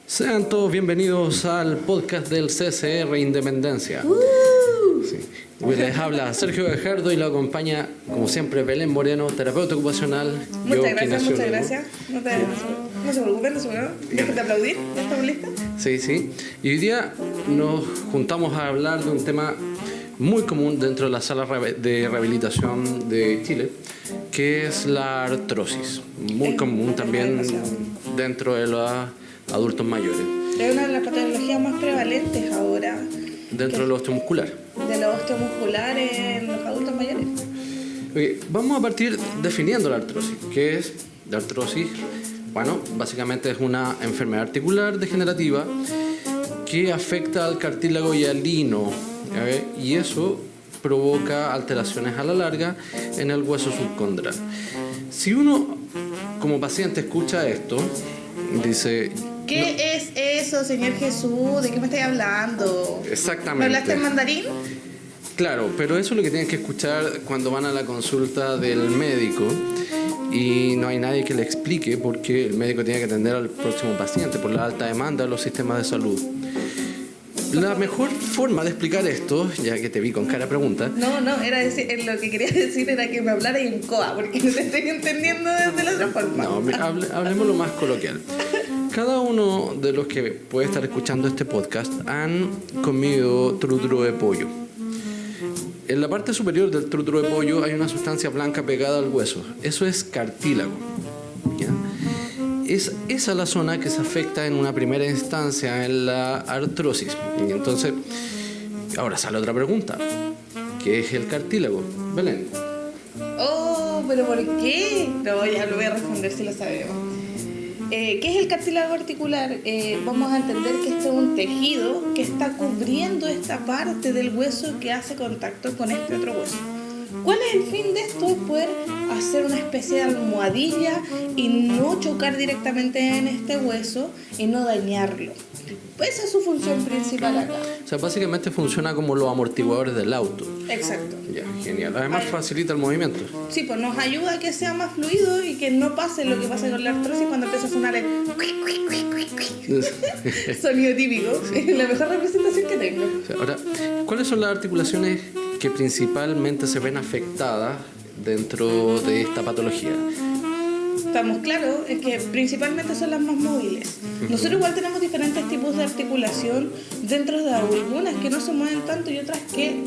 Sean todos bienvenidos al podcast del CCR Independencia. Sí. Les habla Sergio Gajardo y lo acompaña, como siempre, Belén Moreno, terapeuta ocupacional. Muchas gracias. No se preocupen, dejen de aplaudir, ¿ya estamos listos? Sí. Y hoy día nos juntamos a hablar de un tema muy común dentro de la sala de rehabilitación de Chile, que es la artrosis. Muy común también dentro de los adultos mayores. Es una de las patologías más prevalentes ahora. Dentro de lo osteomuscular. De lo osteomuscular en los adultos mayores. Okay, vamos a partir definiendo la artrosis. ¿Qué es la artrosis? Bueno, básicamente es una enfermedad articular degenerativa que afecta al cartílago y al lino, y eso provoca alteraciones a la larga en el hueso subcondral. Si uno como paciente escucha esto, dice... ¿Qué es eso, Señor Jesús? ¿De qué me estáis hablando? Exactamente. ¿Me hablaste en mandarín? Claro, pero eso es lo que tienen que escuchar cuando van a la consulta del médico y no hay nadie que le explique porque el médico tiene que atender al próximo paciente por la alta demanda de los sistemas de salud. La mejor forma de explicar esto, ya que te vi con cara pregunta... No, era decir, lo que quería decir era que me hablara en coa, porque no te estoy entendiendo desde la otra forma. No, hablemos lo más coloquial. Cada uno de los que puede estar escuchando este podcast han comido truturo de pollo. En la parte superior del truturo de pollo hay una sustancia blanca pegada al hueso. Eso es cartílago. ¿Ya? Es esa la zona que se afecta en una primera instancia en la artrosis. Y entonces, ahora sale otra pregunta. ¿Qué es el cartílago? Belén. Oh, ¿pero por qué? No, ya lo voy a responder si lo sabemos. ¿Qué es el cartílago articular? Vamos a entender que este es un tejido que está cubriendo esta parte del hueso que hace contacto con este otro hueso. ¿Cuál es el fin de esto? Es poder hacer una especie de almohadilla y no chocar directamente en este hueso y no dañarlo. Esa es su función principal acá. O sea, básicamente funciona como los amortiguadores del auto. Exacto. Ya, genial. Además facilita el movimiento. Sí, pues nos ayuda a que sea más fluido y que no pase lo que pasa con la artrosis cuando empieza a sonar el sonido típico. Sí. Es la mejor representación que tengo. Ahora, ¿cuáles son las articulaciones que principalmente se ven afectadas dentro de esta patología? Estamos claros, es que principalmente son las más móviles. Nosotros igual tenemos diferentes tipos de articulación dentro de algunas que no se mueven tanto y otras que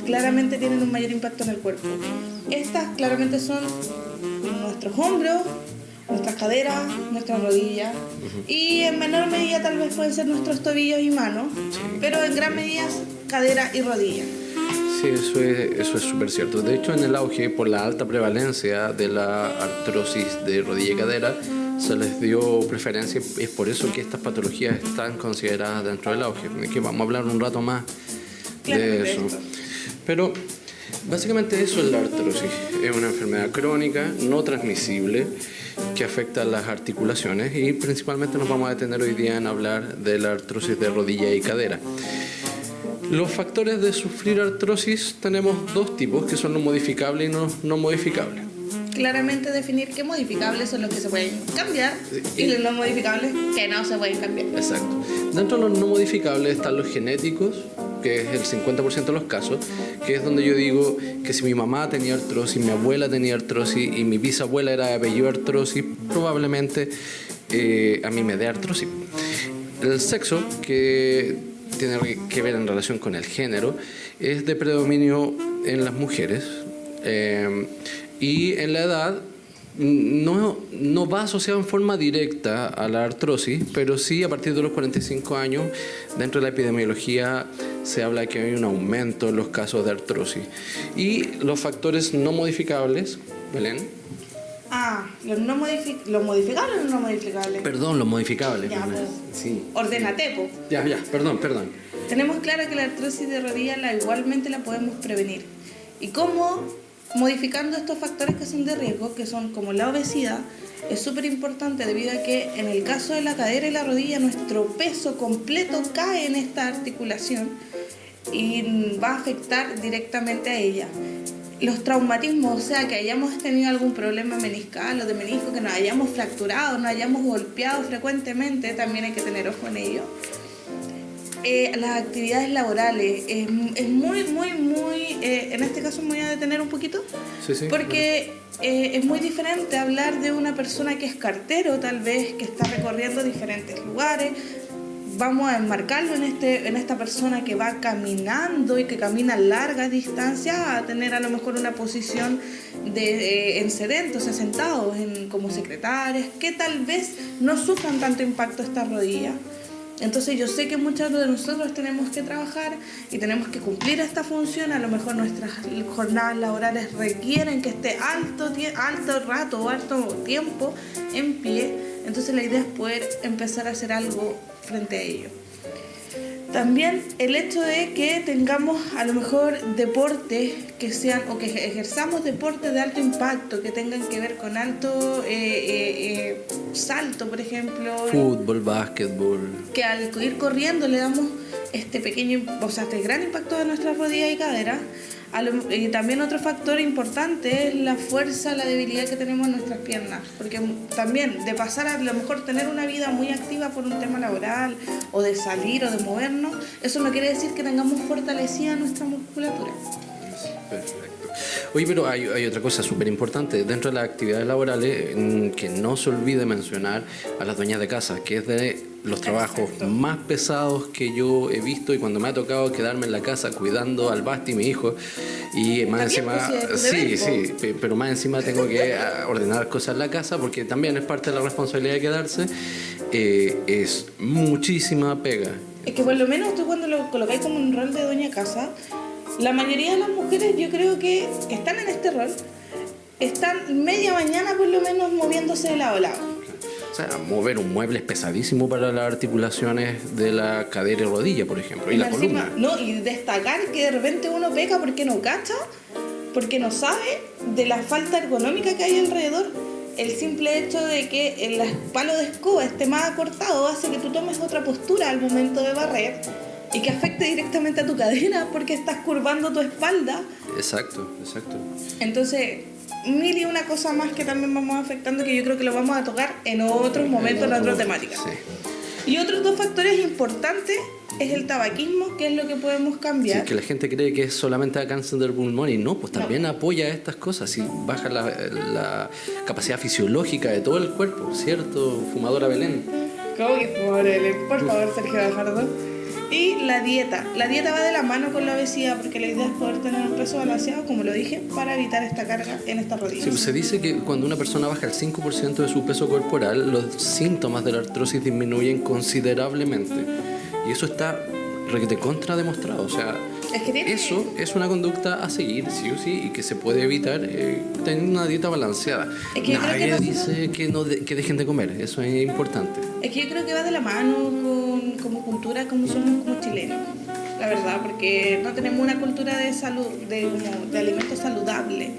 claramente tienen un mayor impacto en el cuerpo. Estas claramente son nuestros hombros, nuestras caderas, nuestras rodillas y en menor medida tal vez pueden ser nuestros tobillos y manos, pero en gran medida cadera y rodilla. Sí, eso es súper cierto. De hecho, en el auge, por la alta prevalencia de la artrosis de rodilla y cadera, se les dio preferencia. Es por eso que estas patologías están consideradas dentro del auge. Que vamos a hablar un rato más de eso. Pero básicamente eso es la artrosis. Es una enfermedad crónica, no transmisible, que afecta a las articulaciones y principalmente nos vamos a detener hoy día en hablar de la artrosis de rodilla y cadera. Los factores de sufrir artrosis tenemos dos tipos, que son los modificables y los no modificables. Claramente definir qué modificables son los que se pueden cambiar y los no modificables que no se pueden cambiar. Exacto. Dentro de los no modificables están los genéticos, que es el 50% de los casos, que es donde yo digo que si mi mamá tenía artrosis, mi abuela tenía artrosis y mi bisabuela era de apellido artrosis, probablemente a mí me dé artrosis. El sexo, que tiene que ver en relación con el género, es de predominio en las mujeres y en la edad no va asociado en forma directa a la artrosis, pero sí a partir de los 45 años dentro de la epidemiología se habla de que hay un aumento en los casos de artrosis. Y los factores no modificables, Belén. ¿Los modificables o los no modificables? Perdón, los modificables. Ya, pues. Sí. Ordénate, po. Ya, perdón. Tenemos claro que la artrosis de rodilla igualmente la podemos prevenir. ¿Y cómo? Modificando estos factores que son de riesgo, que son como la obesidad, es súper importante debido a que en el caso de la cadera y la rodilla nuestro peso completo cae en esta articulación y va a afectar directamente a ella. los traumatismos, o sea, que hayamos tenido algún problema meniscal o de menisco, que nos hayamos fracturado, nos hayamos golpeado frecuentemente, también hay que tener ojo en ello. Las actividades laborales, es muy, en este caso me voy a detener un poquito, Sí, porque es muy diferente hablar de una persona que es cartero, tal vez, que está recorriendo diferentes lugares. Vamos a enmarcarlo en esta persona que va caminando y que camina largas distancias, a tener a lo mejor una posición en sedento, o sea, sentados como secretarias, que tal vez no sufran tanto impacto estas rodillas. Entonces yo sé que muchos de nosotros tenemos que trabajar y tenemos que cumplir esta función. A lo mejor nuestras jornadas laborales requieren que esté alto rato o alto tiempo en pie. Entonces la idea es poder empezar a hacer algo frente a ello. También el hecho de que tengamos a lo mejor deportes que sean, o que ejerzamos deportes de alto impacto, que tengan que ver con alto salto, por ejemplo. Fútbol, básquetbol. Que al ir corriendo le damos este gran impacto a nuestras rodillas y caderas. Y también otro factor importante es la fuerza, la debilidad que tenemos en nuestras piernas, porque también de pasar a lo mejor tener una vida muy activa por un tema laboral o de salir o de movernos, eso no quiere decir que tengamos fortalecida nuestra musculatura. Perfecto. Oye, pero hay otra cosa súper importante dentro de las actividades laborales que no se olvide mencionar a las dueñas de casa, que es de los trabajos más pesados que yo he visto, y cuando me ha tocado quedarme en la casa cuidando al Basti, mi hijo, y más encima, pero más encima tengo que ordenar cosas en la casa, porque también es parte de la responsabilidad de quedarse, es muchísima pega. Es que por lo menos tú, cuando lo colocáis como un rol de dueña casa, la mayoría de las mujeres, yo creo que están en este rol, están media mañana por lo menos moviéndose de lado a lado. O sea, mover un mueble es pesadísimo para las articulaciones de la cadera y rodilla, por ejemplo, y la columna. No, y destacar que de repente uno peca porque no cacha, porque no sabe de la falta ergonómica que hay alrededor. El simple hecho de que el palo de escoba esté más acortado hace que tú tomes otra postura al momento de barrer y que afecte directamente a tu cadera porque estás curvando tu espalda. Exacto. Entonces, mil y una cosa más que también vamos afectando, que yo creo que lo vamos a tocar en otros momentos, en otras temáticas. Sí. Y otros dos factores importantes es el tabaquismo, que es lo que podemos cambiar. Sí, que la gente cree que es solamente cáncer del pulmón, y no, pues también apoya estas cosas y baja la capacidad fisiológica de todo el cuerpo, ¿cierto, fumadora Belén? ¿Cómo que fumadora Belén? Por favor, Sergio Bajardo. Y la dieta va de la mano con la obesidad, porque la idea es poder tener un peso balanceado, como lo dije, para evitar esta carga en estas rodillas. Sí, pues se dice que cuando una persona baja el 5% de su peso corporal, los síntomas de la artrosis disminuyen considerablemente. Y eso está contra demostrado. O sea, eso es una conducta a seguir, sí o sí, y que se puede evitar teniendo una dieta balanceada. Es que nadie dice que dejen de comer, eso es importante. Es que yo creo que va de la mano como cultura, como somos como chilenos, la verdad, porque no tenemos una cultura de salud, de alimentos saludables.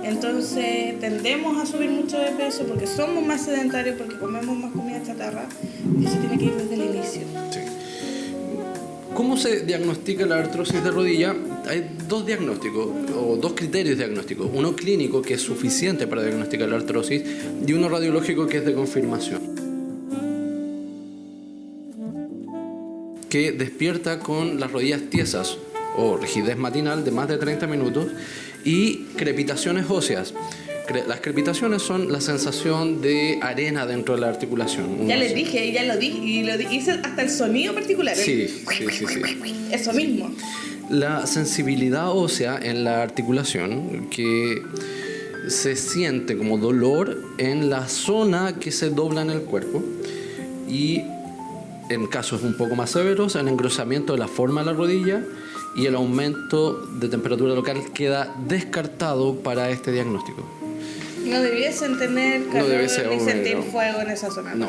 Entonces tendemos a subir mucho de peso porque somos más sedentarios, porque comemos más comida chatarra, y eso tiene que ir desde el inicio. Sí. ¿Cómo se diagnostica la artrosis de rodilla? Hay dos diagnósticos, o dos criterios diagnósticos. Uno clínico, que es suficiente para diagnosticar la artrosis, y uno radiológico, que es de confirmación, que despierta con las rodillas tiesas o rigidez matinal de más de 30 minutos y crepitaciones óseas. Las crepitaciones son la sensación de arena dentro de la articulación. Ya les dije, y hice hasta el sonido particular. Sí. Eso mismo. La sensibilidad ósea en la articulación, que se siente como dolor en la zona que se dobla en el cuerpo, y en casos un poco más severos, el engrosamiento de la forma de la rodilla y el aumento de temperatura local queda descartado para este diagnóstico. No debiesen tener calor ni sentir fuego en esa zona. No.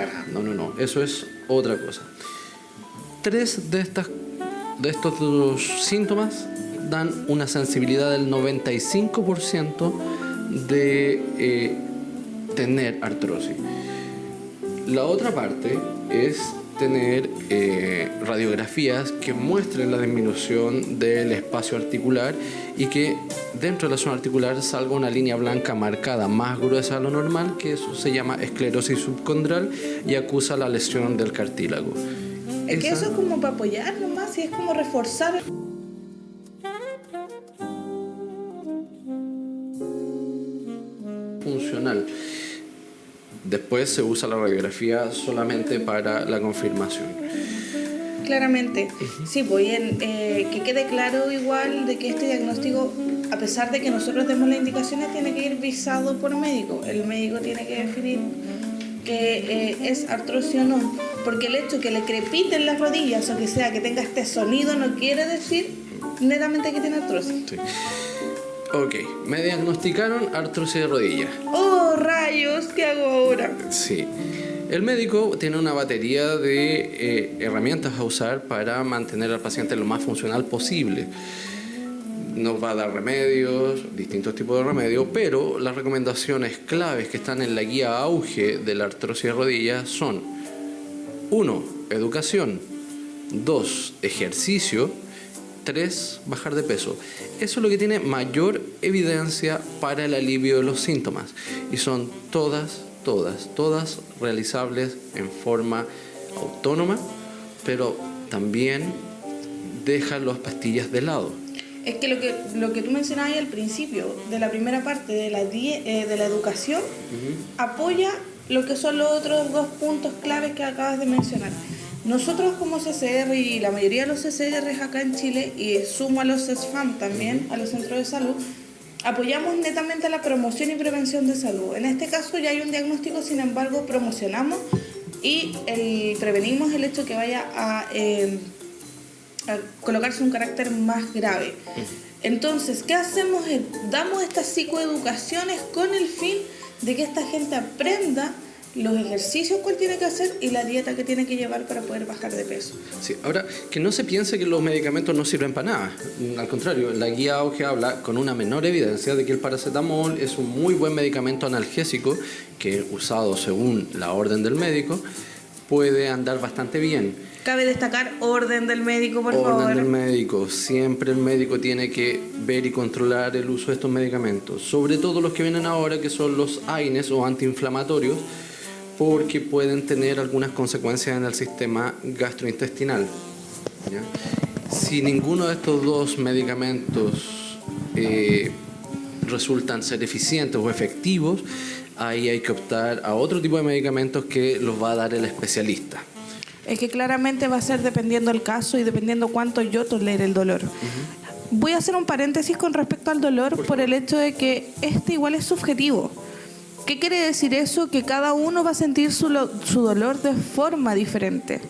Eso es otra cosa. 3 de estos dos síntomas dan una sensibilidad del 95% de tener artrosis. La otra parte es tener radiografías que muestren la disminución del espacio articular y que dentro de la zona articular salga una línea blanca marcada más gruesa de lo normal, que eso se llama esclerosis subcondral y acusa la lesión del cartílago. Es que eso es como para apoyar nomás, y es como reforzar. Funcional. Después se usa la radiografía solamente para la confirmación. Claramente. Sí, pues que quede claro igual de que este diagnóstico, a pesar de que nosotros demos las indicaciones, tiene que ir visado por médico. El médico tiene que definir que es artrosis o no. Porque el hecho que le crepiten las rodillas o que sea que tenga este sonido no quiere decir netamente que tiene artrosis. Sí. Ok, me diagnosticaron artrosis de rodilla. ¡Oh, rayos! ¿Qué hago ahora? Sí. El médico tiene una batería de herramientas a usar para mantener al paciente lo más funcional posible. Nos va a dar remedios, distintos tipos de remedios, pero las recomendaciones claves que están en la guía auge de la artrosis de rodilla son: 1. Educación. 2. Ejercicio. 3. Bajar de peso. Eso es lo que tiene mayor evidencia para el alivio de los síntomas. Y son todas realizables en forma autónoma, pero también dejan las pastillas de lado. Es que lo que tú mencionabas al principio, de la primera parte de la educación, apoya lo que son los otros 2 puntos claves que acabas de mencionar. Nosotros como CCR y la mayoría de los CCRs acá en Chile, y sumo a los CESFAM también, a los centros de salud, apoyamos netamente la promoción y prevención de salud. En este caso ya hay un diagnóstico, sin embargo promocionamos y prevenimos el hecho que vaya a colocarse un carácter más grave. Entonces, ¿qué hacemos? Damos estas psicoeducaciones con el fin de que esta gente aprenda los ejercicios que tiene que hacer y la dieta que tiene que llevar para poder bajar de peso. Sí, ahora, que no se piense que los medicamentos no sirven para nada. Al contrario, la guía auge habla con una menor evidencia de que el paracetamol es un muy buen medicamento analgésico que, usado según la orden del médico, puede andar bastante bien. Cabe destacar orden del médico, por favor. Orden del médico. Siempre el médico tiene que ver y controlar el uso de estos medicamentos. Sobre todo los que vienen ahora, que son los AINES o antiinflamatorios, porque pueden tener algunas consecuencias en el sistema gastrointestinal. ¿Ya? Si ninguno de estos 2 medicamentos resultan ser eficientes o efectivos, ahí hay que optar a otro tipo de medicamentos que los va a dar el especialista. Es que claramente va a ser dependiendo del caso y dependiendo cuánto yo tolere el dolor. Voy a hacer un paréntesis con respecto al dolor por el hecho de que igual es subjetivo. ¿Qué quiere decir eso? Que cada uno va a sentir su dolor de forma diferente.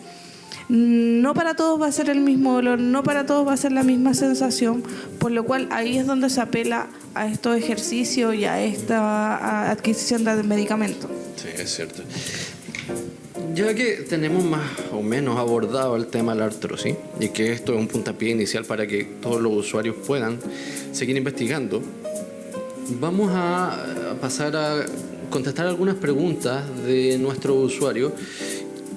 No para todos va a ser el mismo dolor, no para todos va a ser la misma sensación, por lo cual ahí es donde se apela a estos ejercicios y a esta adquisición de medicamentos. Sí, es cierto. Ya que tenemos más o menos abordado el tema de la artrosis y que esto es un puntapié inicial para que todos los usuarios puedan seguir investigando, vamos a pasar a contestar algunas preguntas de nuestros usuarios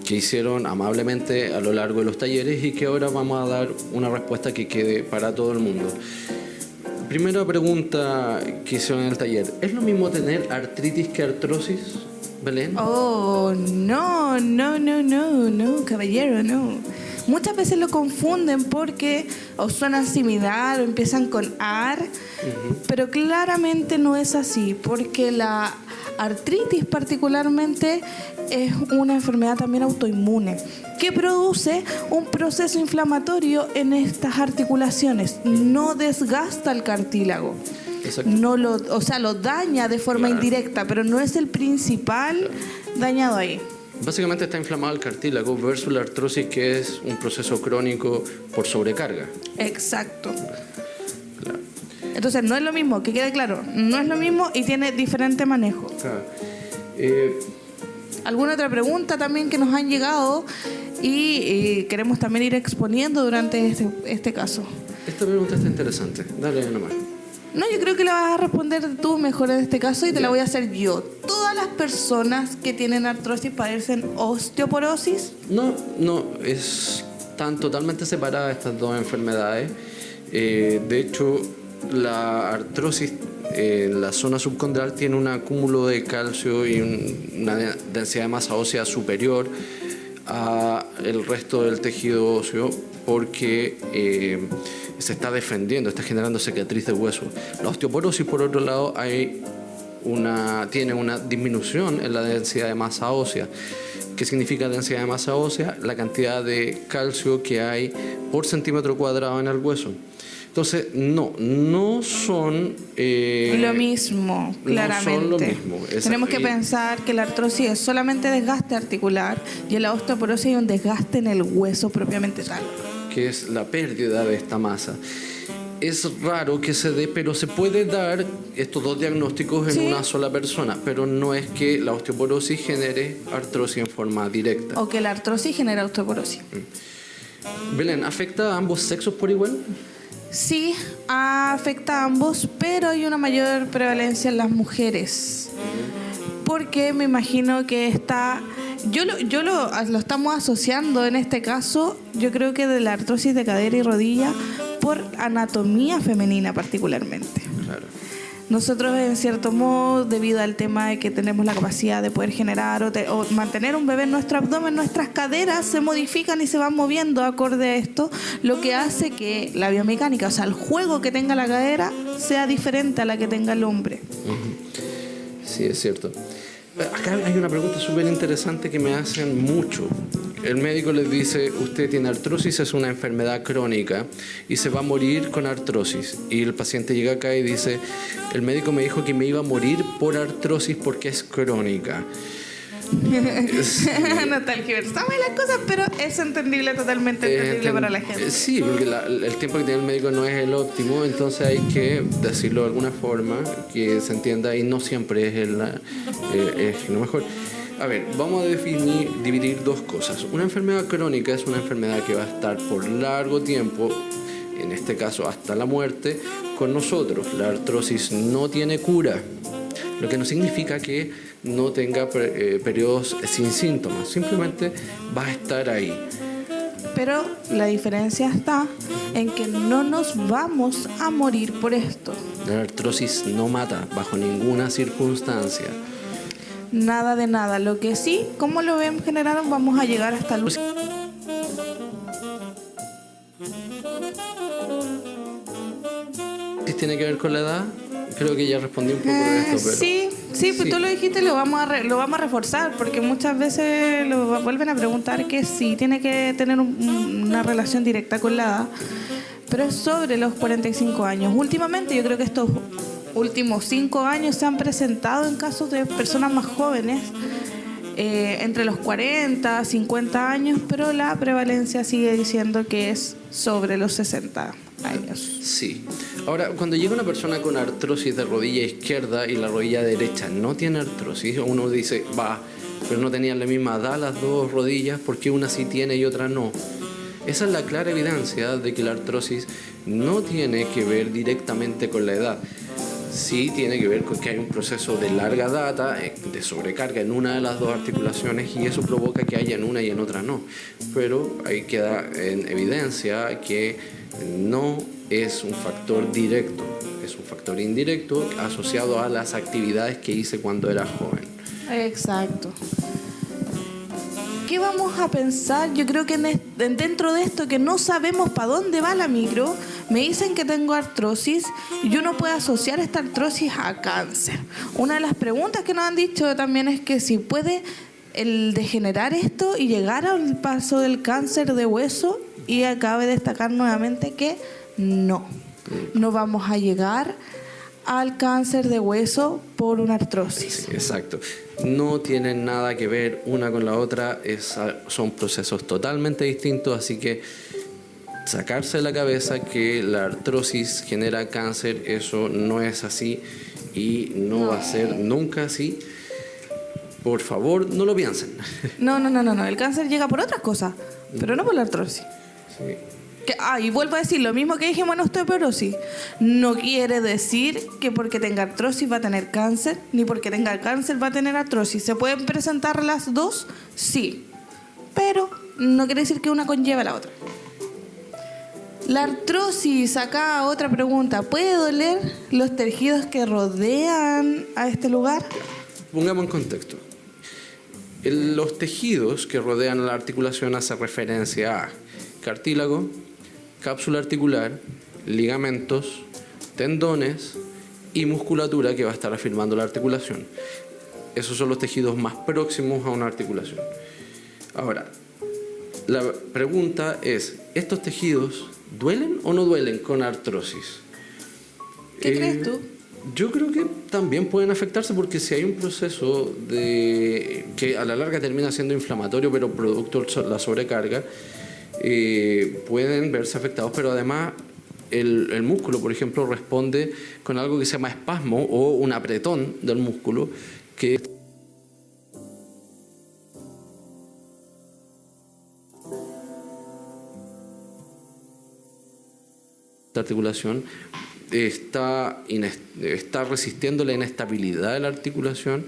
que hicieron amablemente a lo largo de los talleres y que ahora vamos a dar una respuesta que quede para todo el mundo. Primera pregunta que hicieron en el taller: ¿es lo mismo tener artritis que artrosis, Belén? Oh, no, caballero, no. Muchas veces lo confunden porque o suenan similar o empiezan con AR, pero claramente no es así, porque la artritis particularmente es una enfermedad también autoinmune que produce un proceso inflamatorio en estas articulaciones, no desgasta el cartílago. No lo daña de forma indirecta, pero no es el principal dañado ahí. Básicamente está inflamado el cartílago versus la artrosis, que es un proceso crónico por sobrecarga. Exacto. Claro. Entonces no es lo mismo, que quede claro, no es lo mismo y tiene diferente manejo. Claro. ¿Alguna otra pregunta también que nos han llegado y queremos también ir exponiendo durante este caso? Esta pregunta está interesante. Dale nomás. No, yo creo que la vas a responder tú mejor en este caso y te la voy a hacer yo. ¿Todas las personas que tienen artrosis padecen osteoporosis? No, están totalmente separadas estas dos enfermedades. De hecho, la artrosis en la zona subcondral tiene un acúmulo de calcio y una densidad de masa ósea superior a el resto del tejido óseo porque se está defendiendo, está generando cicatriz de hueso. La osteoporosis, por otro lado, tiene una disminución en la densidad de masa ósea. ¿Qué significa densidad de masa ósea? La cantidad de calcio que hay por centímetro cuadrado en el hueso. Entonces, no son... lo mismo, claramente. No son lo mismo. Tenemos que pensar que la artrosis es solamente desgaste articular y en la osteoporosis hay un desgaste en el hueso propiamente tal. Que es la pérdida de esta masa. Es raro que se dé, pero se puede dar estos dos diagnósticos en una sola persona, pero no es que la osteoporosis genere artrosis en forma directa. O que la artrosis genera osteoporosis. Belén, ¿afecta a ambos sexos por igual? Sí, afecta a ambos, pero hay una mayor prevalencia en las mujeres. Porque me imagino que está... Yo lo estamos asociando en este caso, yo creo que de la artrosis de cadera y rodilla por anatomía femenina particularmente. Claro. Nosotros, en cierto modo, debido al tema de que tenemos la capacidad de poder generar o mantener un bebé en nuestro abdomen, nuestras caderas se modifican y se van moviendo acorde a esto, lo que hace que la biomecánica, o sea, el juego que tenga la cadera, sea diferente a la que tenga el hombre. Sí, es cierto. Acá hay una pregunta súper interesante que me hacen mucho. El médico les dice, usted tiene artrosis, es una enfermedad crónica y se va a morir con artrosis. Y el paciente llega acá y dice, el médico me dijo que me iba a morir por artrosis porque es crónica. No talgiversamos las cosas, pero es entendible, totalmente entendible para la gente. Sí, porque el tiempo que tiene el médico no es el óptimo, entonces hay que decirlo de alguna forma que se entienda y no siempre es lo mejor. A ver, vamos a dividir dos cosas. Una enfermedad crónica es una enfermedad que va a estar por largo tiempo, en este caso hasta la muerte, con nosotros. La artrosis no tiene cura, lo que no significa que no tenga periodos sin síntomas, simplemente va a estar ahí. Pero la diferencia está en que no nos vamos a morir por esto. La artrosis no mata bajo ninguna circunstancia. Nada de nada. Lo que sí, como lo ven, generaron, vamos a llegar hasta el... ¿Tiene que ver con la edad? Creo que ya respondí un poco de esto, pero... Sí, pues tú lo dijiste, lo vamos a reforzar, porque muchas veces lo vuelven a preguntar que sí, tiene que tener una relación directa con la edad, pero es sobre los 45 años. Últimamente, yo creo que estos últimos 5 años se han presentado en casos de personas más jóvenes, entre los 40, 50 años, pero la prevalencia sigue diciendo que es sobre los 60 años. Sí. Ahora, cuando llega una persona con artrosis de rodilla izquierda y la rodilla derecha no tiene artrosis, uno dice, pero no tenían la misma edad las dos rodillas, ¿por qué una sí tiene y otra no? Esa es la clara evidencia de que la artrosis no tiene que ver directamente con la edad. Sí tiene que ver con que hay un proceso de larga data, de sobrecarga en una de las dos articulaciones y eso provoca que haya en una y en otra no. Pero ahí queda en evidencia que no es un factor directo, es un factor indirecto asociado a las actividades que hice cuando era joven. Exacto. ¿Qué vamos a pensar? Yo creo que dentro de esto que no sabemos para dónde va la micro, me dicen que tengo artrosis y uno puede asociar esta artrosis a cáncer. Una de las preguntas que nos han dicho también es que si puede el degenerar esto y llegar al paso del cáncer de hueso, y cabe destacar nuevamente que no vamos a llegar al cáncer de hueso por una artrosis. Sí, exacto. No tienen nada que ver una con la otra, son procesos totalmente distintos, así que sacarse de la cabeza que la artrosis genera cáncer, eso no es así y no va a ser nunca así. Por favor, no lo piensen. No. El cáncer llega por otras cosas, pero no por la artrosis. Sí. Y vuelvo a decir lo mismo que dijimos en osteoporosis. No quiere decir que porque tenga artrosis va a tener cáncer, ni porque tenga cáncer va a tener artrosis. ¿Se pueden presentar las dos? Sí. Pero no quiere decir que una conlleva a la otra. La artrosis, acá otra pregunta. ¿Puede doler los tejidos que rodean a este lugar? Pongamos en contexto. Los tejidos que rodean a la articulación hacen referencia a cartílago, cápsula articular, ligamentos, tendones y musculatura que va a estar afirmando la articulación. Esos son los tejidos más próximos a una articulación. Ahora, la pregunta es, ¿estos tejidos duelen o no duelen con artrosis? ¿Qué crees tú? Yo creo que también pueden afectarse porque si hay un proceso que a la larga termina siendo inflamatorio, pero producto de la sobrecarga, pueden verse afectados, pero además el músculo, por ejemplo, responde con algo que se llama espasmo o un apretón del músculo que esta articulación está resistiendo la inestabilidad de la articulación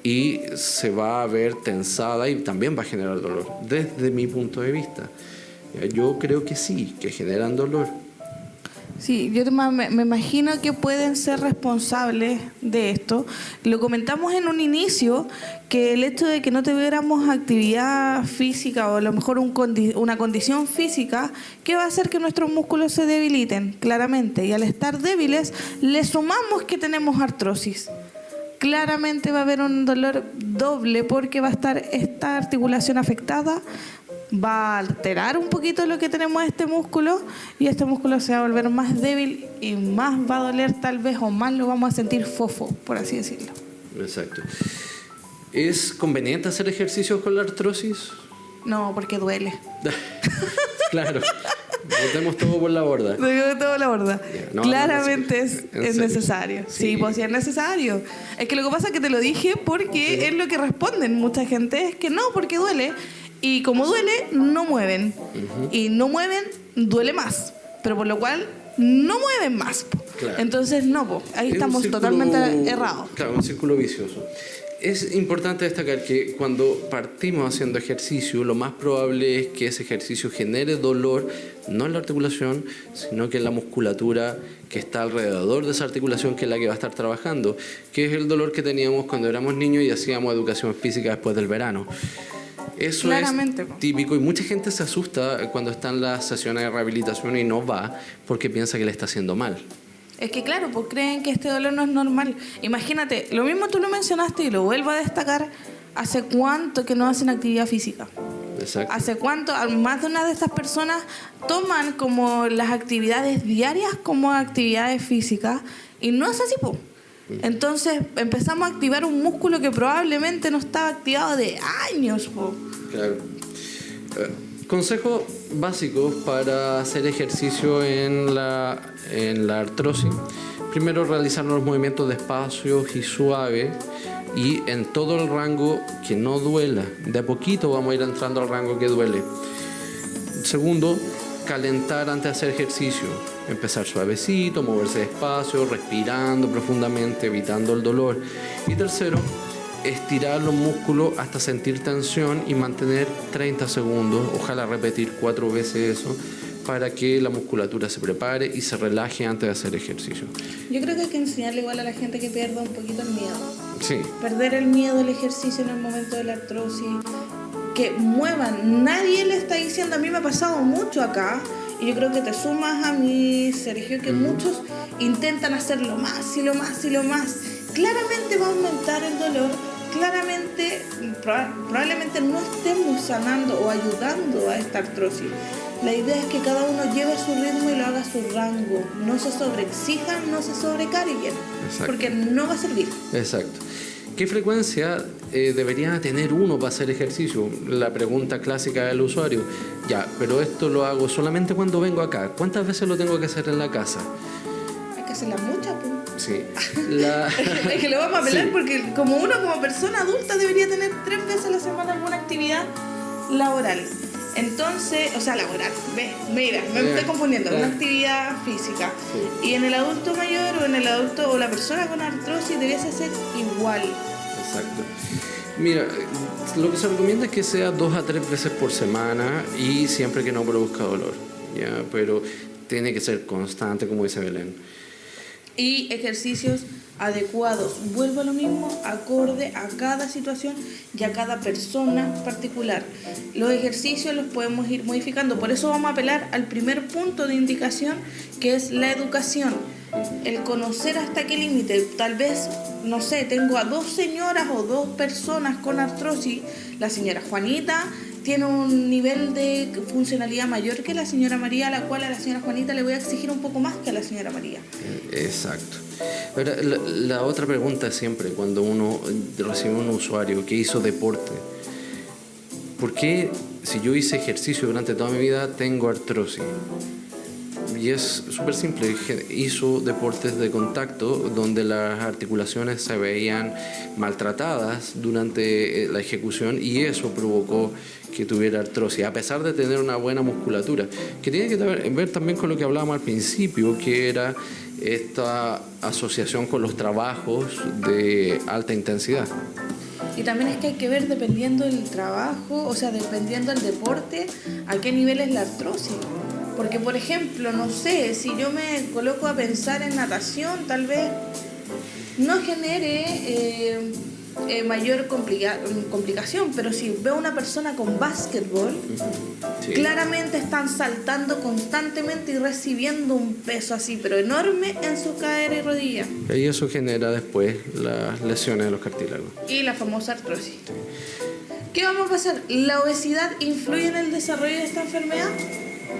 y se va a ver tensada y también va a generar dolor, desde mi punto de vista. Yo creo que sí, que generan dolor. Sí, yo me imagino que pueden ser responsables de esto. Lo comentamos en un inicio, que el hecho de que no tuviéramos actividad física o a lo mejor una condición física, que va a hacer que nuestros músculos se debiliten, claramente. Y al estar débiles, le sumamos que tenemos artrosis. Claramente va a haber un dolor doble porque va a estar esta articulación afectada, va a alterar un poquito lo que tenemos este músculo y este músculo se va a volver más débil y más va a doler tal vez o más lo vamos a sentir fofo, por así decirlo. Exacto. ¿Es conveniente hacer ejercicios con la artrosis? No, porque duele. Claro. Botemos todo por la borda. Todo por la borda. No, claramente no, es necesario. Sí, pues sí es necesario. Es que lo que pasa es que te lo dije porque es lo que responden mucha gente, es que no, porque duele. Y como duele, no mueven. Y no mueven, duele más. Pero por lo cual, no mueven más. Claro. Entonces, no, ahí estamos totalmente errados. Claro, un círculo vicioso. Es importante destacar que cuando partimos haciendo ejercicio, lo más probable es que ese ejercicio genere dolor, no en la articulación, sino que en la musculatura que está alrededor de esa articulación, que es la que va a estar trabajando, que es el dolor que teníamos cuando éramos niños y hacíamos educación física después del verano. Eso claramente es típico y mucha gente se asusta cuando están las sesiones de rehabilitación y no va porque piensa que le está haciendo mal. Es que claro, pues creen que este dolor no es normal. Imagínate, lo mismo tú lo mencionaste y lo vuelvo a destacar, ¿hace cuánto que no hacen actividad física? Exacto. ¿Hace cuánto? Más de una de estas personas toman como las actividades diarias como actividades físicas y no es así, pues. Entonces empezamos a activar un músculo que probablemente no estaba activado de años, po. Claro. Consejos básicos para hacer ejercicio en la artrosis. Primero, realizar los movimientos despacios y suaves y en todo el rango que no duela. De a poquito vamos a ir entrando al rango que duele. Segundo, calentar antes de hacer ejercicio. Empezar suavecito, moverse despacio, respirando profundamente, evitando el dolor. Y tercero, estirar los músculos hasta sentir tensión y mantener 30 segundos. Ojalá repetir 4 veces eso para que la musculatura se prepare y se relaje antes de hacer ejercicio. Yo creo que hay que enseñarle igual a la gente que pierda un poquito el miedo. Sí. Perder el miedo al ejercicio en el momento de la artrosis. Que muevan. Nadie le está diciendo, a mí me ha pasado mucho acá. Y yo creo que te sumas a mí, Sergio, que muchos intentan hacerlo más y lo más y lo más. Claramente va a aumentar el dolor, claramente, probablemente no estemos sanando o ayudando a esta artrosis. La idea es que cada uno lleve su ritmo y lo haga a su rango. No se sobreexijan, no se sobrecarguen, porque no va a servir. Exacto. ¿Qué frecuencia debería tener uno para hacer ejercicio? La pregunta clásica del usuario. Ya, pero esto lo hago solamente cuando vengo acá. ¿Cuántas veces lo tengo que hacer en la casa? Hay que hacerla muchas, pues. Sí. Es que lo vamos a apelar sí. Porque como persona adulta debería tener 3 veces a la semana alguna actividad laboral. Entonces, o sea, laboral, mira, me estoy confundiendo, una actividad física. Sí. Y en el adulto mayor o en el adulto o la persona con artrosis debiese ser igual. Exacto. Mira, lo que se recomienda es que sea 2 a 3 veces por semana y siempre que no produzca dolor, ¿ya? Pero tiene que ser constante, como dice Belén. Y ejercicios adecuados, vuelvo a lo mismo, acorde a cada situación y a cada persona particular. Los ejercicios los podemos ir modificando, por eso vamos a apelar al primer punto de indicación, que es la educación, el conocer hasta qué límite. Tal vez, no sé, tengo a 2 señoras o 2 personas con artrosis. La señora Juanita tiene un nivel de funcionalidad mayor que la señora María, a la cual a la señora Juanita le voy a exigir un poco más que a la señora María. Exacto. Ahora, la otra pregunta es siempre, cuando uno recibe un usuario que hizo deporte, ¿por qué si yo hice ejercicio durante toda mi vida tengo artrosis? Y es súper simple, hizo deportes de contacto donde las articulaciones se veían maltratadas durante la ejecución y eso provocó que tuviera artrosis, a pesar de tener una buena musculatura, que tiene que ver también con lo que hablábamos al principio, que era esta asociación con los trabajos de alta intensidad. Y también es que hay que ver, dependiendo del trabajo, o sea, dependiendo del deporte, a qué nivel es la artrosis. Porque, por ejemplo, no sé, si yo me coloco a pensar en natación, tal vez no genere mayor complicación, pero si veo una persona con básquetbol, sí, claramente están saltando constantemente y recibiendo un peso así, pero enorme en su cadera y rodilla. Y eso genera después las lesiones de los cartílagos. Y la famosa artrosis. Sí. ¿Qué vamos a pasar? ¿La obesidad influye en el desarrollo de esta enfermedad?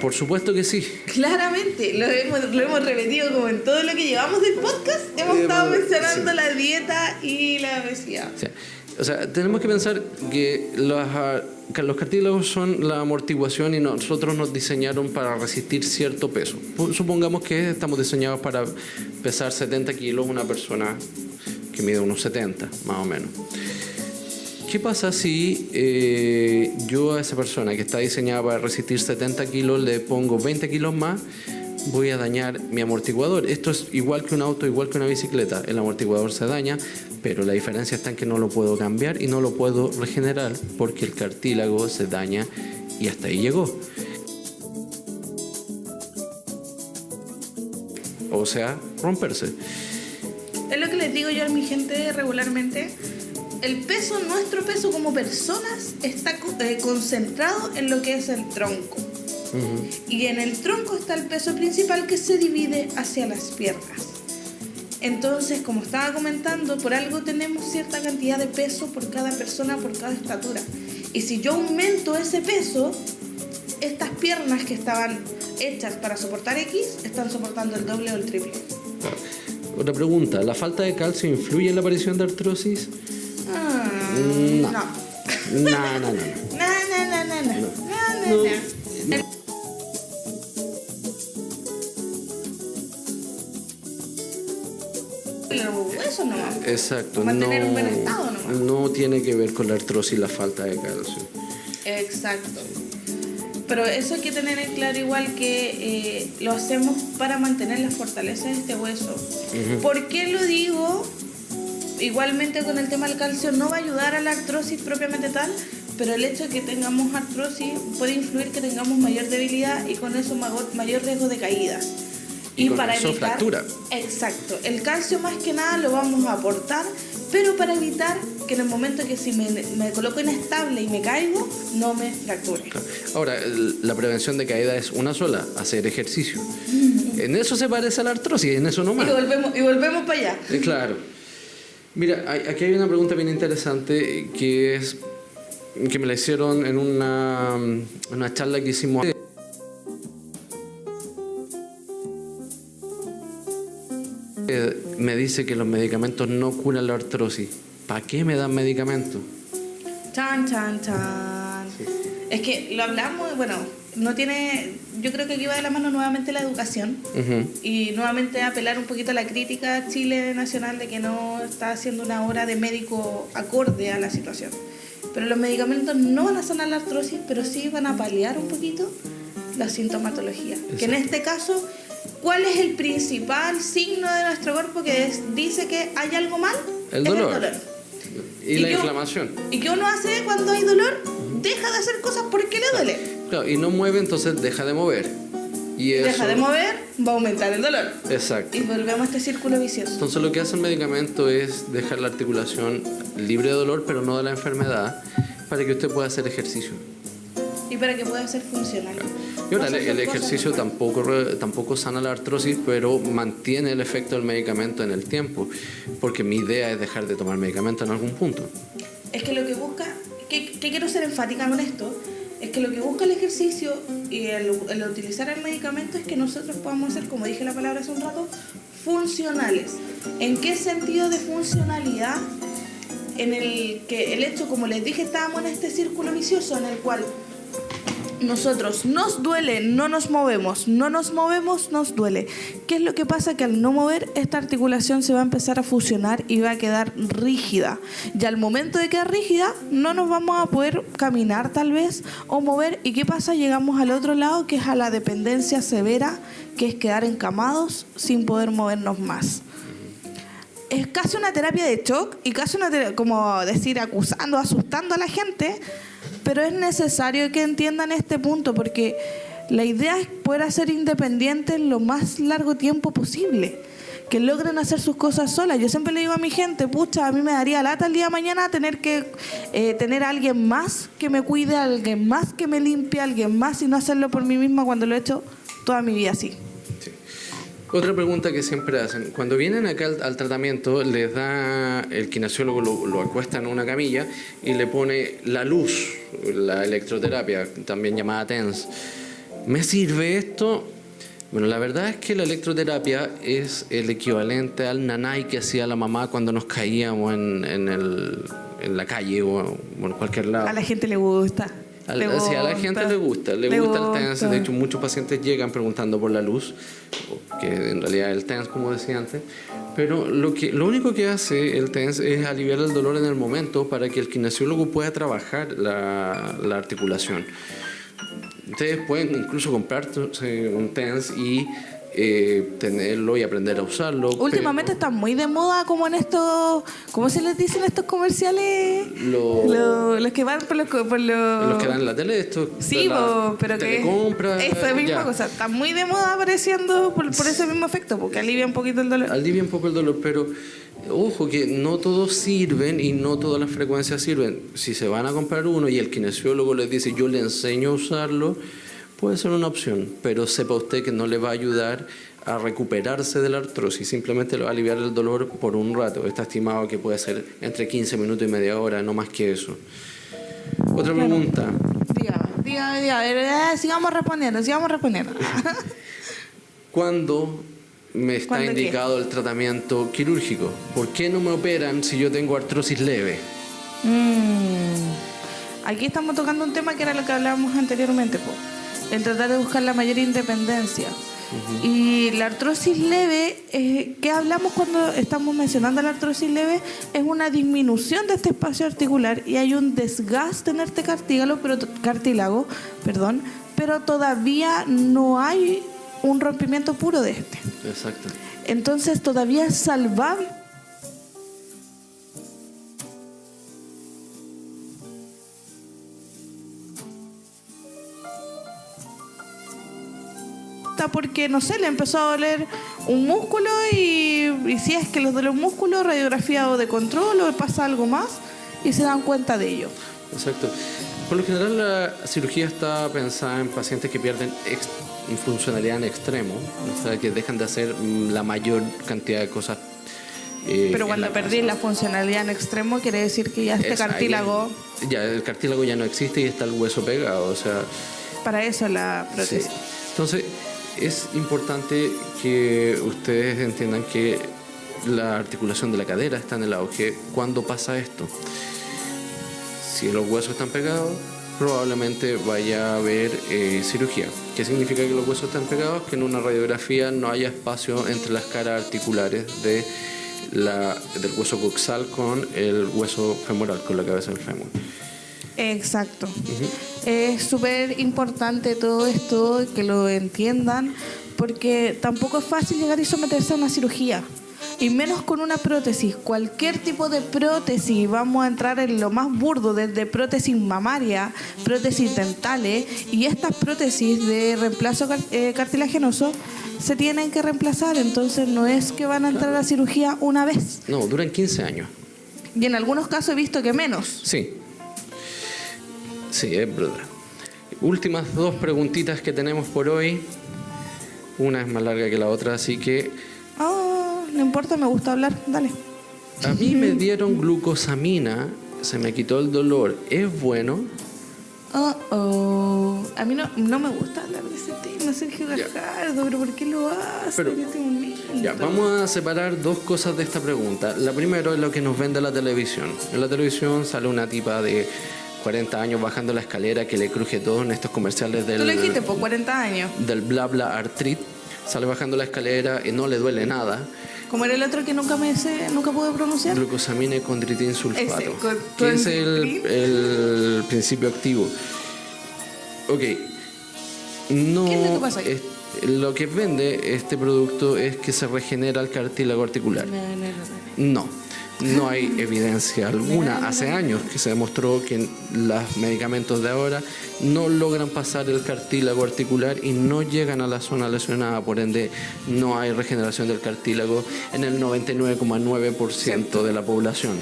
Por supuesto que sí. Claramente, lo hemos repetido como en todo lo que llevamos del podcast. Hemos estado mencionando, sí, la dieta y la obesidad. Sí. O sea, tenemos que pensar que los cartílagos son la amortiguación y nosotros nos diseñaron para resistir cierto peso. Supongamos que estamos diseñados para pesar 70 kilos una persona que mide unos 70, más o menos. ¿Qué pasa si yo a esa persona que está diseñada para resistir 70 kilos le pongo 20 kilos más? Voy a dañar mi amortiguador. Esto es igual que un auto, igual que una bicicleta. El amortiguador se daña, pero la diferencia está en que no lo puedo cambiar y no lo puedo regenerar porque el cartílago se daña y hasta ahí llegó. O sea, romperse. Es lo que les digo yo a mi gente regularmente. El peso, nuestro peso como personas, está concentrado en lo que es el tronco. Uh-huh. Y en el tronco está el peso principal que se divide hacia las piernas. Entonces, como estaba comentando, por algo tenemos cierta cantidad de peso por cada persona, por cada estatura. Y si yo aumento ese peso, estas piernas que estaban hechas para soportar X, están soportando el doble o el triple. Otra pregunta, ¿la falta de calcio influye en la aparición de artrosis? No. No. Eso no. Exacto. Mantener un buen estado nomás. No tiene que ver con la artrosis la falta de calcio. Exacto. Pero eso hay que tener en claro igual que lo hacemos para mantener la fortaleza de este hueso. Uh-huh. ¿Por qué lo digo? Igualmente con el tema del calcio no va a ayudar a la artrosis propiamente tal, pero el hecho de que tengamos artrosis puede influir que tengamos mayor debilidad y con eso mayor riesgo de caídas. Y para evitar fractura. Exacto. El calcio más que nada lo vamos a aportar, pero para evitar que en el momento que si me coloco inestable y me caigo, no me fracture. Ahora, la prevención de caída es una sola, hacer ejercicio. En eso se parece a la artrosis, en eso no más. Y volvemos para allá. Claro. Mira, aquí hay una pregunta bien interesante que me la hicieron en una charla que hicimos. Me dice que los medicamentos no curan la artrosis. ¿Para qué me dan medicamentos? Chan. Sí. Es que lo hablamos, bueno, no tiene... Yo creo que aquí va de la mano nuevamente la educación. Uh-huh. Y nuevamente apelar un poquito a la crítica a Chile Nacional de que no está haciendo una obra de médico acorde a la situación. Pero los medicamentos no van a sanar la artrosis, pero sí van a paliar un poquito la sintomatología. Exacto. Que en este caso, ¿cuál es el principal signo de nuestro cuerpo que dice que hay algo mal? El Es dolor. el dolor. Y la qué- inflamación. ¿Y qué uno hace cuando hay dolor? Deja de hacer cosas porque le duele. Claro, y no mueve, entonces deja de mover. Y eso, Deja de mover, va a aumentar el dolor. Exacto. Y volvemos a este círculo vicioso. Entonces lo que hace el medicamento es dejar la articulación libre de dolor, pero no de la enfermedad, para que usted pueda hacer ejercicio. Y para que pueda ser funcional. Y ahora, Vas a hacer el cosas ejercicio normales. tampoco sana la artrosis, pero mantiene el efecto del medicamento en el tiempo, porque mi idea es dejar de tomar medicamento en algún punto. Es que lo que busca, que quiero ser enfática con esto, es que lo que busca el ejercicio y el utilizar el medicamento es que nosotros podamos ser, como dije la palabra hace un rato, funcionales. ¿En qué sentido de funcionalidad? En el que el hecho, como les dije, estábamos en este círculo vicioso en el cual nosotros nos duele, no nos movemos, nos duele. ¿Qué es lo que pasa? Que al no mover, esta articulación se va a empezar a fusionar y va a quedar rígida. Y al momento de quedar rígida, no nos vamos a poder caminar tal vez o mover. ¿Y qué pasa? Llegamos al otro lado, que es a la dependencia severa, que es quedar encamados sin poder movernos más. Es casi una terapia de shock y casi una como decir, acusando, asustando a la gente, pero es necesario que entiendan este punto porque la idea es poder ser independientes lo más largo tiempo posible, que logren hacer sus cosas solas. Yo siempre le digo a mi gente, pucha, a mí me daría lata el día de mañana tener que tener a alguien más que me cuide, alguien más que me limpie, alguien más y no hacerlo por mí misma cuando lo he hecho toda mi vida así. Otra pregunta que siempre hacen, cuando vienen acá al tratamiento, les da, el kinesiólogo lo acuesta en una camilla y le pone la luz, la electroterapia, también llamada TENS. ¿Me sirve esto? Bueno, la verdad es que la electroterapia es el equivalente al nanay que hacía la mamá cuando nos caíamos en la calle o en cualquier lado. A la gente le gusta. Sí, a la gente le gusta el TENS. De hecho, muchos pacientes llegan preguntando por la luz, que en realidad es el TENS, como decía antes. Pero lo único que hace el TENS es aliviar el dolor en el momento para que el kinesiólogo pueda trabajar la articulación. Ustedes pueden incluso comprarse un TENS y tenerlo y aprender a usarlo. Últimamente está muy de moda como en estos, ¿cómo se les dicen estos comerciales? Los que van por los que dan en la tele, esto. Sí, pero que telecompra, esa misma cosa, está muy de moda apareciendo por ese mismo efecto, porque alivia un poquito el dolor. Alivia un poco el dolor, pero ojo que no todos sirven y no todas las frecuencias sirven. Si se van a comprar uno y el kinesiólogo les dice yo le enseño a usarlo, puede ser una opción, pero sepa usted que no le va a ayudar a recuperarse de la artrosis, simplemente le va a aliviar el dolor por un rato. Está estimado que puede ser entre 15 minutos y media hora, no más que eso. Otra pregunta. Dígame, sigamos respondiendo. ¿Cuándo me está ¿Cuándo qué? indicado el tratamiento quirúrgico? ¿Por qué no me operan si yo tengo artrosis leve? Aquí estamos tocando un tema que era lo que hablábamos anteriormente, el tratar de buscar la mayor independencia. Y la artrosis leve, ¿qué hablamos cuando estamos mencionando la artrosis leve? Es una disminución de este espacio articular y hay un desgaste en este cartílago, pero todavía no hay un rompimiento puro de este. Exacto. Entonces todavía es salvable. Porque, no sé, le empezó a doler un músculo y si es que les duele un músculo, radiografía o de control o pasa algo más y se dan cuenta de ello. Exacto. Por lo general la cirugía está pensada en pacientes que pierden funcionalidad en extremo, o sea, que dejan de hacer la mayor cantidad de cosas. Pero cuando perdí la funcionalidad en extremo quiere decir que ya este cartílago... Ya el cartílago ya no existe y está el hueso pegado, o sea... Para eso la prótesis. Sí. Entonces, es importante que ustedes entiendan que la articulación de la cadera está en el auge. ¿Cuándo pasa esto? Si los huesos están pegados, probablemente vaya a haber cirugía. ¿Qué significa que los huesos están pegados? Que en una radiografía no haya espacio entre las caras articulares del hueso coxal con el hueso femoral, con la cabeza del fémur. Exacto. Es súper importante todo esto, que lo entiendan, porque tampoco es fácil llegar y someterse a una cirugía. Y menos con una prótesis. Cualquier tipo de prótesis, vamos a entrar en lo más burdo, desde prótesis mamaria, prótesis dentales, y estas prótesis de reemplazo cartilaginoso se tienen que reemplazar. Entonces no es que van a entrar a la cirugía una vez. No, duran 15 años. Y en algunos casos he visto que menos. Sí. Sí, es verdad. Últimas 2 preguntitas que tenemos por hoy. Una es más larga que la otra, así que... No importa, me gusta hablar, dale. A mí me dieron glucosamina, se me quitó el dolor. ¿Es bueno? A mí no me gusta hablar de ese tema, Sergio Gajardo, pero ¿por qué lo hace? Ya, vamos a separar 2 cosas de esta pregunta. La primera es lo que nos vende la televisión. En la televisión sale una tipa de 40 años bajando la escalera que le cruje todo en estos comerciales del... Tú lo dijiste, por 40 años. Del bla bla artrit. Sale bajando la escalera y no le duele nada. ¿Cómo era el otro que nunca pude pronunciar? Glucosamina y condritin sulfato. Ese, que es el principio activo. Ok. No, ¿qué es lo que pasa aquí? Lo que vende este producto es que se regenera el cartílago articular. No hay evidencia alguna. Hace años que se demostró que los medicamentos de ahora no logran pasar el cartílago articular y no llegan a la zona lesionada, por ende no hay regeneración del cartílago en el 99,9% de la población.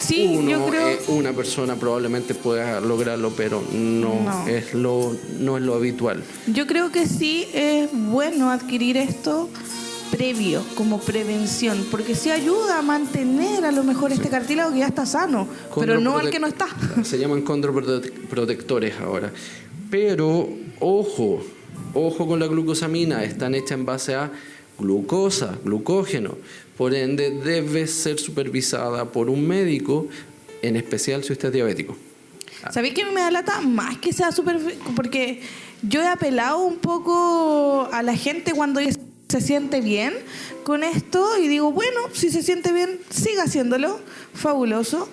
Sí, yo creo... Una persona probablemente pueda lograrlo, pero no es lo habitual. Yo creo que sí es bueno adquirir esto previo, como prevención, porque sí ayuda a mantener a lo mejor este cartílago que ya está sano, pero no al que no está. Se llaman condroprotectores ahora. Pero ojo con la glucosamina, están hechas en base a glucosa, glucógeno. Por ende, debe ser supervisada por un médico, en especial si usted es diabético. ¿Sabéis que me da lata? Más que sea súper... Porque yo he apelado un poco a la gente cuando se siente bien con esto y digo, bueno, si se siente bien, siga haciéndolo, fabuloso.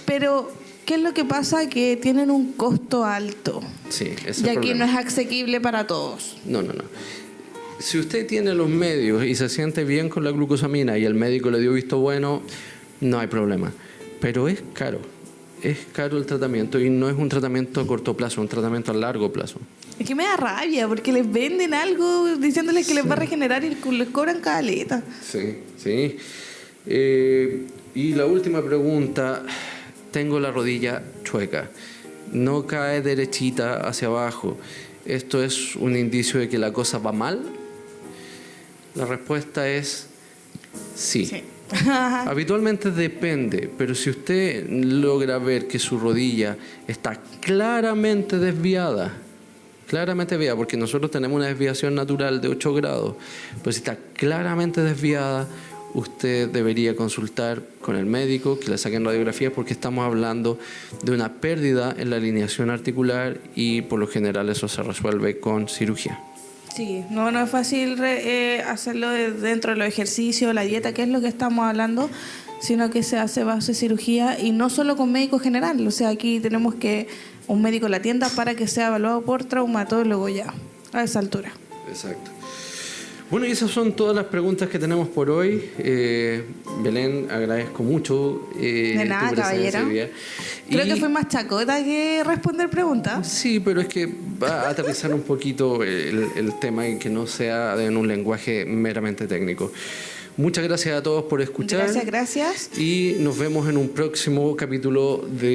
Pero, ¿qué es lo que pasa? Que tienen un costo alto. Sí, ese es el y aquí problema. no es asequible para todos. No. Si usted tiene los medios y se siente bien con la glucosamina y el médico le dio visto bueno, no hay problema. Pero es caro el tratamiento y no es un tratamiento a corto plazo, es un tratamiento a largo plazo. Es que me da rabia porque les venden algo diciéndoles que les va a regenerar y les cobran caleta. Sí. Y la última pregunta, tengo la rodilla chueca, no cae derechita hacia abajo. ¿Esto es un indicio de que la cosa va mal? La respuesta es sí. Habitualmente depende, pero si usted logra ver que su rodilla está claramente desviada, porque nosotros tenemos una desviación natural de 8 grados, pero si está claramente desviada, usted debería consultar con el médico, que le saquen radiografías, porque estamos hablando de una pérdida en la alineación articular y por lo general eso se resuelve con cirugía. Sí, no es fácil hacerlo dentro de los ejercicios, la dieta, que es lo que estamos hablando, sino que se hace base cirugía y no solo con médico general. O sea, aquí tenemos que un médico la atienda para que sea evaluado por traumatólogo ya, a esa altura. Exacto. Bueno, y esas son todas las preguntas que tenemos por hoy. Belén, agradezco mucho de nada, tu presencia caballero. hoy día. Creo que fue más chacota que responder preguntas. Sí, pero es que va a aterrizar un poquito el tema y que no sea en un lenguaje meramente técnico. Muchas gracias a todos por escuchar. Gracias. Y nos vemos en un próximo capítulo de...